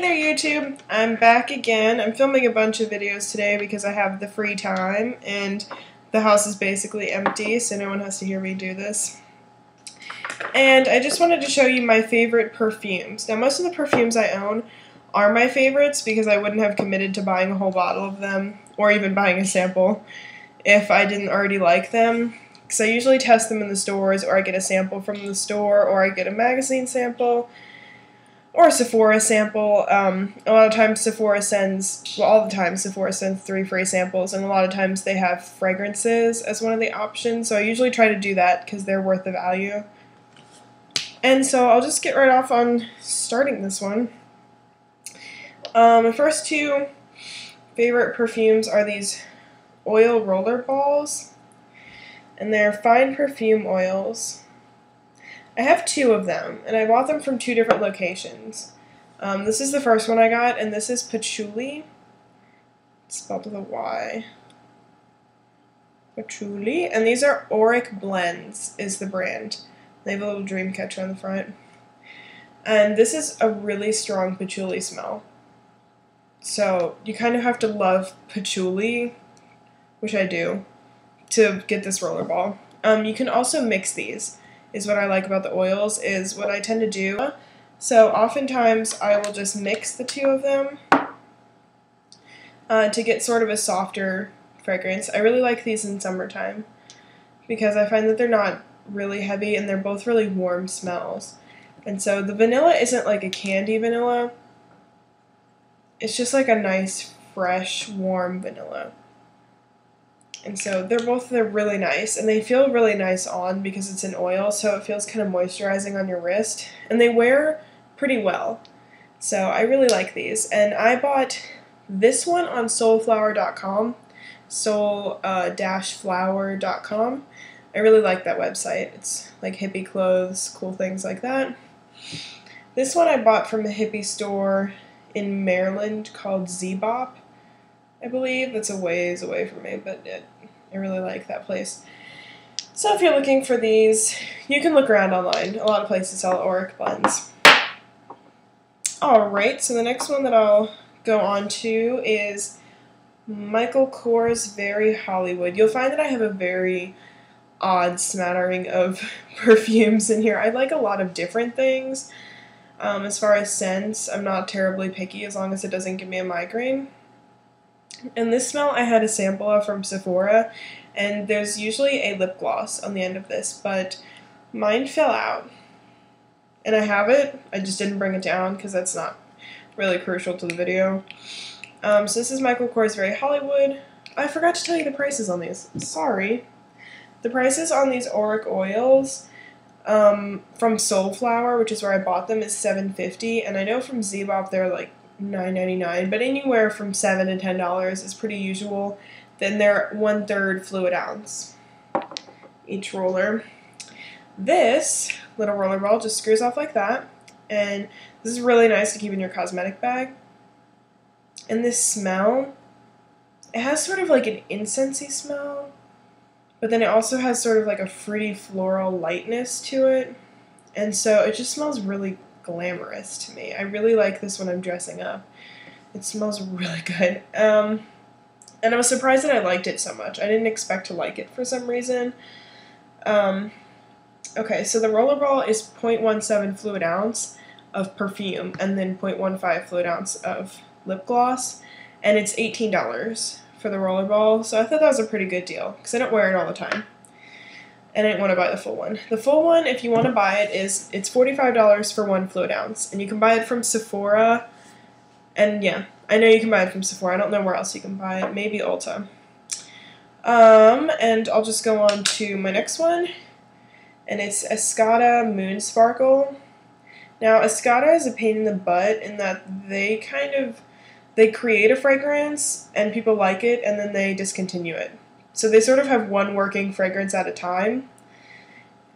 there YouTube, I'm back again. I'm filming a bunch of videos today because I have the free time and the house is basically empty, so no one has to hear me do this. And I just wanted to show you my favorite perfumes. Now most of the perfumes I own are my favorites because I wouldn't have committed to buying a whole bottle of them or even buying a sample if I didn't already like them. Because I usually test them in the stores, or I get a sample from the store, or I get a magazine sample, or a Sephora sample. A lot of times Sephora sends, well, all the time Sephora sends 3 free samples, and a lot of times they have fragrances as one of the options, so I usually try to do that because they're worth the value. And so I'll just get right off on starting this one. My first 2 favorite perfumes are these oil roller balls, and they're fine perfume oils. I have 2 of them, and I bought them from 2 different locations. This is the first one I got, and this is Patchouly. It's spelled with a Y. Patchouly. And these are Auric Blends, is the brand. They have a little dream catcher on the front. And this is a really strong patchouli smell. So you kind of have to love patchouli, which I do, to get this roller ball. You can also mix these, is what I like about the oils, is what I tend to do. So oftentimes I will just mix the 2 of them to get sort of a softer fragrance. I really like these in summertime because I find that they're not really heavy and they're both really warm smells. And so the vanilla isn't like a candy vanilla. It's just like a nice, fresh, warm vanilla. And so they're really nice, and they feel really nice on because it's an oil, so it feels kind of moisturizing on your wrist, and they wear pretty well. So I really like these, and I bought this one on soulflower.com, soul-flower.com. I really like that website. It's like hippie clothes, cool things like that. This one I bought from a hippie store in Maryland called Z-Bop, I believe. That's a ways away from me, but I really like that place. So if you're looking for these, you can look around online. A lot of places sell Auric blends. Alright, so the next one that I'll go on to is Michael Kors Very Hollywood. You'll find that I have a very odd smattering of perfumes in here. I like a lot of different things. As far as scents, I'm not terribly picky as long as it doesn't give me a migraine. And this smell I had a sample of from Sephora, and there's usually a lip gloss on the end of this, but mine fell out. And I have it, I just didn't bring it down because that's not really crucial to the video. So this is Michael Kors Very Hollywood. I forgot to tell you the prices on these. Sorry. The prices on these Auric oils from Soulflower, which is where I bought them, is $7.50, and I know from Z-Bop they're like $9.99, but anywhere from $7 to $10 is pretty usual. Then they're 1/3 fluid ounce each roller. This little roller ball just screws off like that, and this is really nice to keep in your cosmetic bag. And this smell, it has sort of like an incensey smell, but then it also has sort of like a fruity floral lightness to it, and so it just smells really glamorous to me. I really like this when I'm dressing up. It smells really good. And I was surprised that I liked it so much. I didn't expect to like it for some reason. Okay, so the rollerball is 0.17 fluid ounce of perfume and then 0.15 fluid ounce of lip gloss, and it's $18 for the rollerball, so I thought that was a pretty good deal because I don't wear it all the time. And I didn't want to buy the full one. The full one, if you want to buy it, it's $45 for 1 fluid ounce. And you can buy it from Sephora. And yeah, I know you can buy it from Sephora. I don't know where else you can buy it. Maybe Ulta. And I'll just go on to my next one. And it's Escada Moon Sparkle. Now, Escada is a pain in the butt in that they create a fragrance and people like it and then they discontinue it. So they sort of have one working fragrance at a time,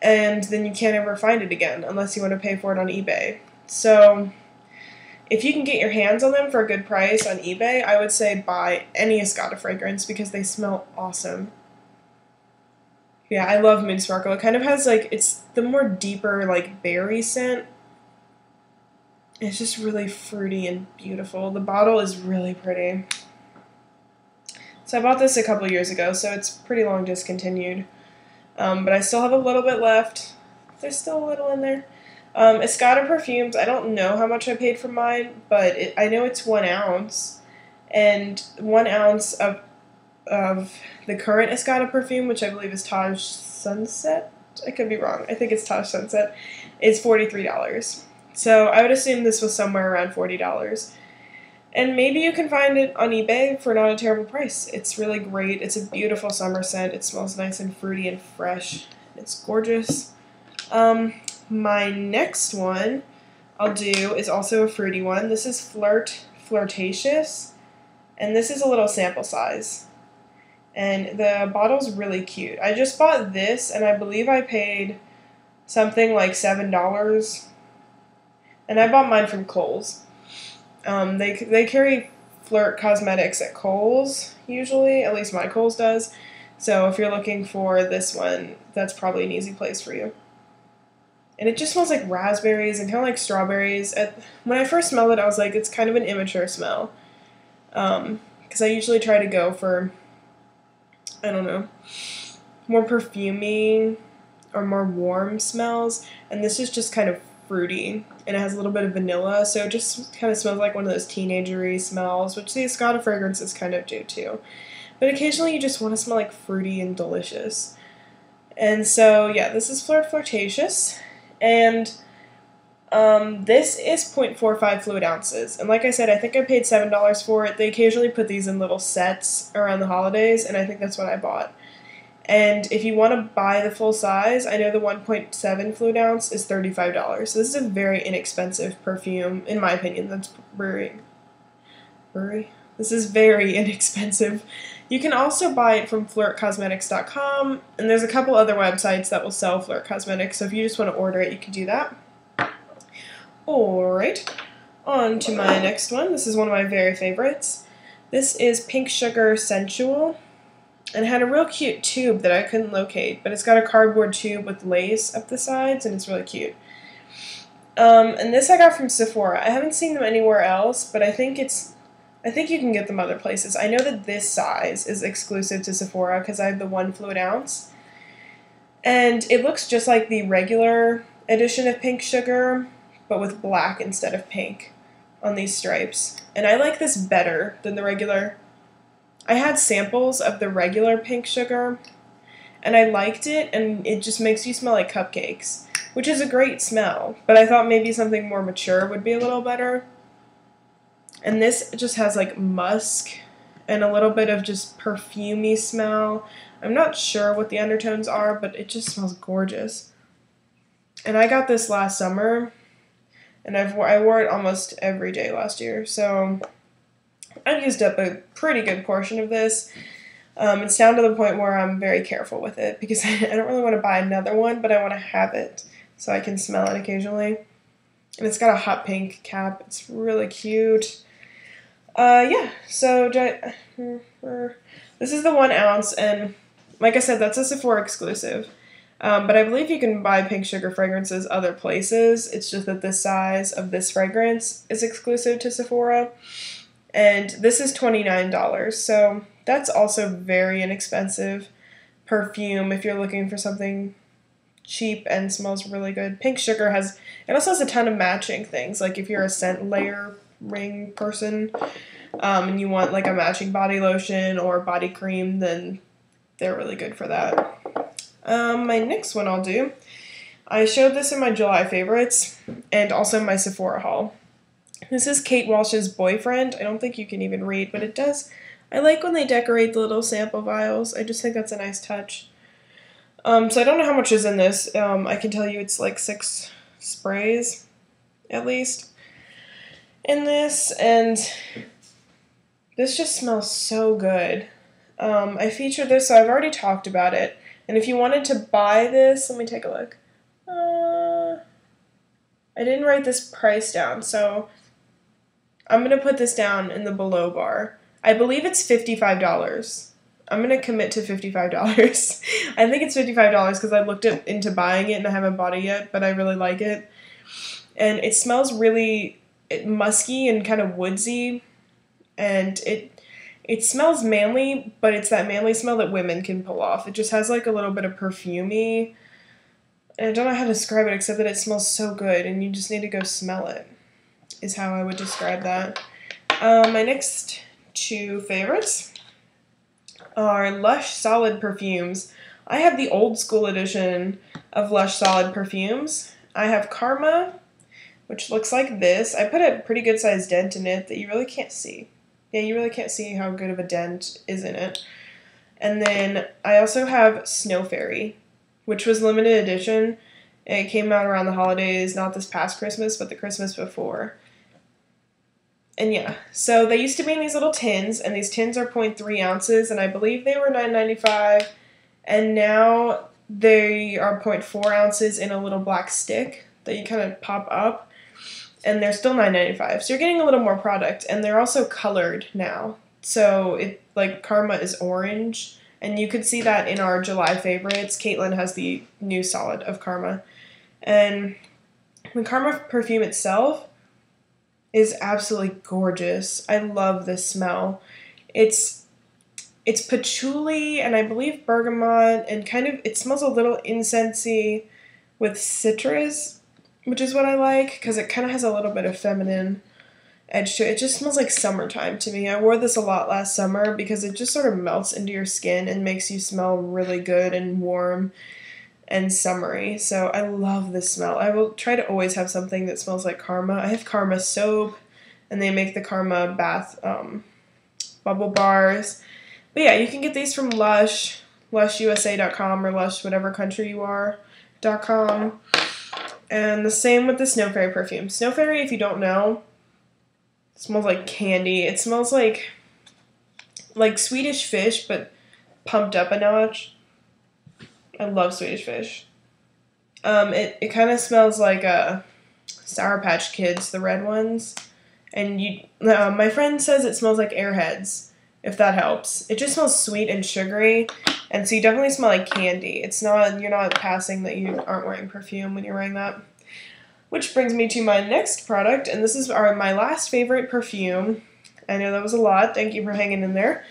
and then you can't ever find it again unless you want to pay for it on eBay. So if you can get your hands on them for a good price on eBay, I would say buy any Escada fragrance because they smell awesome. Yeah, I love Moon Sparkle. It kind of has like, it's the more deeper like berry scent It's just really fruity and beautiful. The bottle is really pretty. So I bought this a couple years ago, so it's pretty long discontinued. But I still have a little bit left. There's still a little in there. Escada Perfumes, I don't know how much I paid for mine, but I know it's 1 ounce. And 1 ounce of the current Escada perfume, which I believe is Taj Sunset. I could be wrong. I think it's Taj Sunset. Is $43. So I would assume this was somewhere around $40. And maybe you can find it on eBay for not a terrible price. It's really great. It's a beautiful summer scent. It smells nice and fruity and fresh. It's gorgeous. My next one I'll do is also a fruity one. This is Flirtatious. And this is a little sample size. And the bottle's really cute. I just bought this, and I believe I paid something like $7. And I bought mine from Kohl's. They carry Flirt cosmetics at Kohl's, usually. At least my Kohl's does. So if you're looking for this one, that's probably an easy place for you. And it just smells like raspberries and kind of like strawberries. When I first smelled it, I was like, it's kind of an immature smell. Because I usually try to go for, I don't know, more perfumey or more warm smells. And this is just kind of fruity. And it has a little bit of vanilla. So it just kind of smells like one of those teenagery smells, which the Escada fragrances kind of do too. But occasionally you just want to smell like fruity and delicious. And so, yeah, this is Flirtatious. And this is 0.45 fluid ounces. And like I said, I think I paid $7 for it. They occasionally put these in little sets around the holidays, and I think that's what I bought. And if you want to buy the full size, I know the 1.7 fluid ounce is $35. So this is a very inexpensive perfume, in my opinion. That's brewery. This is very inexpensive. You can also buy it from flirtcosmetics.com, and there's a couple other websites that will sell Flirt Cosmetics, so if you just want to order it, you can do that. Alright, on to my next one. This is one of my very favorites. This is Pink Sugar Sensual, and it had a real cute tube that I couldn't locate, but it's got a cardboard tube with lace up the sides, and it's really cute. And this I got from Sephora. I haven't seen them anywhere else, but I think you can get them other places. I know that this size is exclusive to Sephora because I have the 1 fluid ounce. And it looks just like the regular edition of Pink Sugar, but with black instead of pink on these stripes. And I like this better than the regular. I had samples of the regular Pink Sugar, and I liked it, and it just makes you smell like cupcakes, which is a great smell. But I thought maybe something more mature would be a little better. And this just has like musk and a little bit of just perfumey smell. I'm not sure what the undertones are, but it just smells gorgeous. And I got this last summer, and I wore it almost every day last year. So I've used up a pretty good portion of this. It's down to the point where I'm very careful with it because I don't really want to buy another one, but I want to have it so I can smell it occasionally. And it's got a hot pink cap. It's really cute. Yeah, so this is the 1 ounce, and like I said, that's a Sephora exclusive. But I believe you can buy Pink Sugar fragrances other places. It's just that this size of this fragrance is exclusive to Sephora. And this is $29, so that's also very inexpensive perfume if you're looking for something cheap and smells really good. Pink Sugar it also has a ton of matching things, like if you're a scent layer ring person, and you want like a matching body lotion or body cream, then they're really good for that. My next one I'll do, I showed this in my July favorites and also my Sephora haul. This is Kate Walsh's Boyfriend. I don't think you can even read, but it does. I like when they decorate the little sample vials. I just think that's a nice touch. So I don't know how much is in this. I can tell you it's like 6 sprays, at least, in this, and this just smells so good. I featured this, so I've already talked about it, and if you wanted to buy this, let me take a look. I didn't write this price down, so I'm going to put this down in the below bar. I believe it's $55. I'm going to commit to $55. I think it's $55 because I looked into buying it and I haven't bought it yet, but I really like it. And it smells really musky and kind of woodsy, and it smells manly, but it's that manly smell that women can pull off. It just has like a little bit of perfumey, and I don't know how to describe it except that it smells so good, and you just need to go smell it, is how I would describe that. My next two favorites are LUSH Solid Perfumes. I have the old school edition of LUSH Solid Perfumes. I have Karma, which looks like this. I put a pretty good sized dent in it that you really can't see. Yeah, you really can't see how good of a dent is in it. And then I also have Snow Fairy, which was limited edition. It came out around the holidays, not this past Christmas, but the Christmas before. And yeah, so they used to be in these little tins, and these tins are 0.3 ounces, and I believe they were $9.95, and now they are 0.4 ounces in a little black stick that you kind of pop up, and they're still $9.95. So you're getting a little more product, and they're also colored now. So it, like, Karma is orange, and you could see that in our July favorites. Caitlin has the new solid of Karma. And the Karma perfume itself is absolutely gorgeous. I love this smell. It's patchouli and I believe bergamot, and kind of, it smells a little incensey with citrus, which is what I like because it kind of has a little bit of feminine edge to it. It just smells like summertime to me. I wore this a lot last summer because it just sort of melts into your skin and makes you smell really good and warm and summery. So I love this smell. I will try to always have something that smells like Karma. I have Karma soap, and they make the Karma bath bubble bars. But yeah, you can get these from LUSH, LUSHUSA.com, or LUSH whatever country you are.com. And the same with the Snow Fairy perfume. Snow Fairy, if you don't know, smells like candy. It smells like Swedish fish, but pumped up a notch. I love Swedish fish. It kind of smells like Sour Patch Kids, the red ones. And my friend says it smells like Airheads, if that helps. It just smells sweet and sugary, and so you definitely smell like candy. You're not passing that you aren't wearing perfume when you're wearing that. Which brings me to my next product, and this is my last favorite perfume. I know that was a lot. Thank you for hanging in there.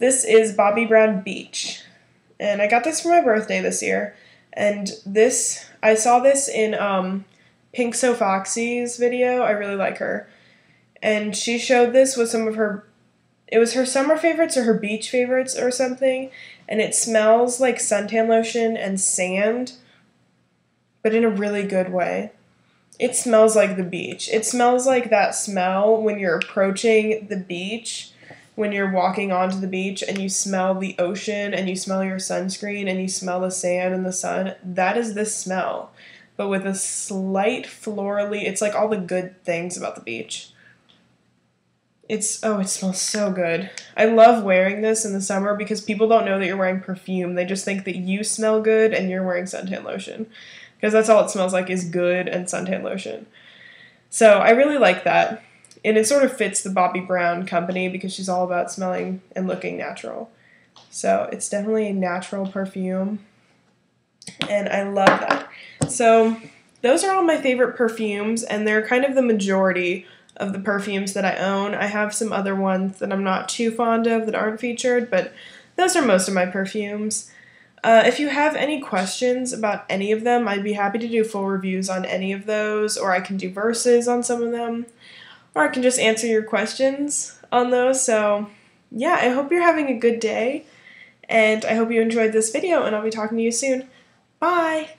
This is Bobbi Brown Beach. And I got this for my birthday this year. And I saw this in Pink So Foxy's video. I really like her. And she showed this with it was her summer favorites or her beach favorites or something. And it smells like suntan lotion and sand, but in a really good way. It smells like the beach. It smells like that smell when you're approaching the beach, when you're walking onto the beach and you smell the ocean and you smell your sunscreen and you smell the sand and the sun. That is this smell, but with a slight florally, it's like all the good things about the beach. It smells so good. I love wearing this in the summer because people don't know that you're wearing perfume. They just think that you smell good and you're wearing suntan lotion, because that's all it smells like is good and suntan lotion. So I really like that. And it sort of fits the Bobbi Brown company because she's all about smelling and looking natural. So it's definitely a natural perfume, and I love that. So those are all my favorite perfumes, and they're kind of the majority of the perfumes that I own. I have some other ones that I'm not too fond of that aren't featured, but those are most of my perfumes. If you have any questions about any of them, I'd be happy to do full reviews on any of those, or I can do verses on some of them. Or I can just answer your questions on those. So, yeah, I hope you're having a good day, and I hope you enjoyed this video, and I'll be talking to you soon. Bye!